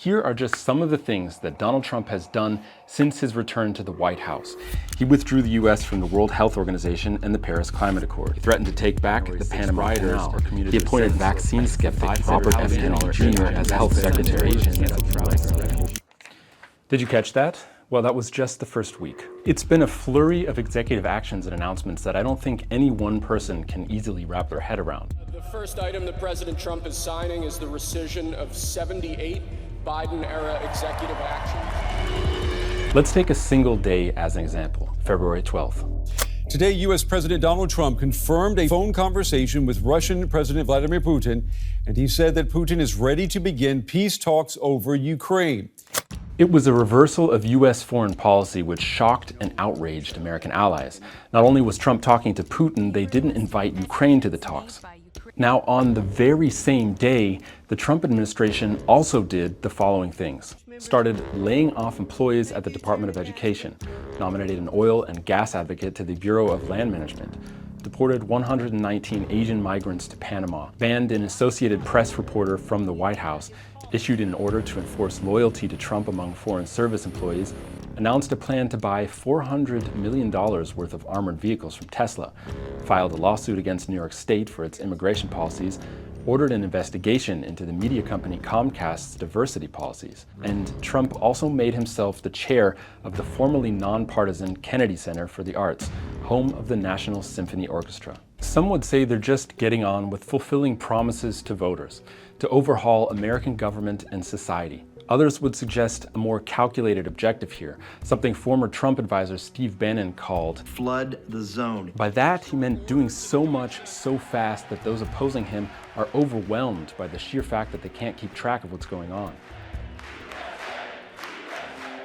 Here are just some of the things that Donald Trump has done since his return to the White House. He withdrew the U.S. from the World Health Organization and the Paris Climate Accord. He threatened to take back the Panama Canal. He appointed vaccine skeptic Robert F. Kennedy Jr. as health secretary. Did you catch that? Well, that was just the first week. It's been a flurry of executive actions and announcements that I don't think any one person can easily wrap their head around. The first item that President Trump is signing is the rescission of 78 Biden-era executive actions. Let's take a single day as an example, February 12th. Today, U.S. President Donald Trump confirmed a phone conversation with Russian President Vladimir Putin, and he said that Putin is ready to begin peace talks over Ukraine. It was a reversal of U.S. foreign policy which shocked and outraged American allies. Not only was Trump talking to Putin, they didn't invite Ukraine to the talks. Now, on the very same day, the Trump administration also did the following things. Started laying off employees at the Department of Education, nominated an oil and gas advocate to the Bureau of Land Management, deported 119 Asian migrants to Panama, banned an Associated Press reporter from the White House, issued an order to enforce loyalty to Trump among Foreign Service employees, announced a plan to buy $400 million worth of armored vehicles from Tesla, filed a lawsuit against New York State for its immigration policies, ordered an investigation into the media company Comcast's diversity policies. And Trump also made himself the chair of the formerly nonpartisan Kennedy Center for the Arts, home of the National Symphony Orchestra. Some would say they're just getting on with fulfilling promises to voters, to overhaul American government and society. Others would suggest a more calculated objective here, something former Trump advisor Steve Bannon called flood the zone. By that, he meant doing so much so fast that those opposing him are overwhelmed by the sheer fact that they can't keep track of what's going on.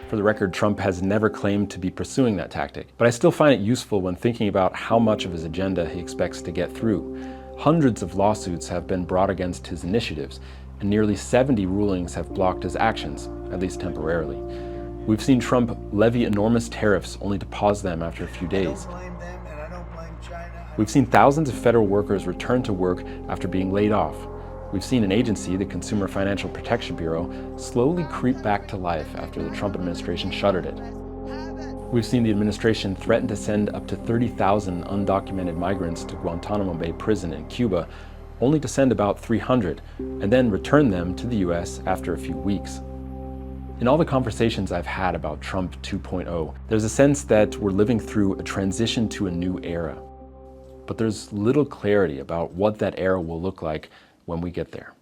For the record, Trump has never claimed to be pursuing that tactic, but I still find it useful when thinking about how much of his agenda he expects to get through. Hundreds of lawsuits have been brought against his initiatives, and nearly 70 rulings have blocked his actions, at least temporarily. We've seen Trump levy enormous tariffs only to pause them after a few days. I don't blame them, and I don't blame China. We've seen thousands of federal workers return to work after being laid off. We've seen an agency, the Consumer Financial Protection Bureau, slowly creep back to life after the Trump administration shuttered it. We've seen the administration threaten to send up to 30,000 undocumented migrants to Guantanamo Bay prison in Cuba, only to send about 300, and then return them to the US after a few weeks. In all the conversations I've had about Trump 2.0, there's a sense that we're living through a transition to a new era. But there's little clarity about what that era will look like when we get there.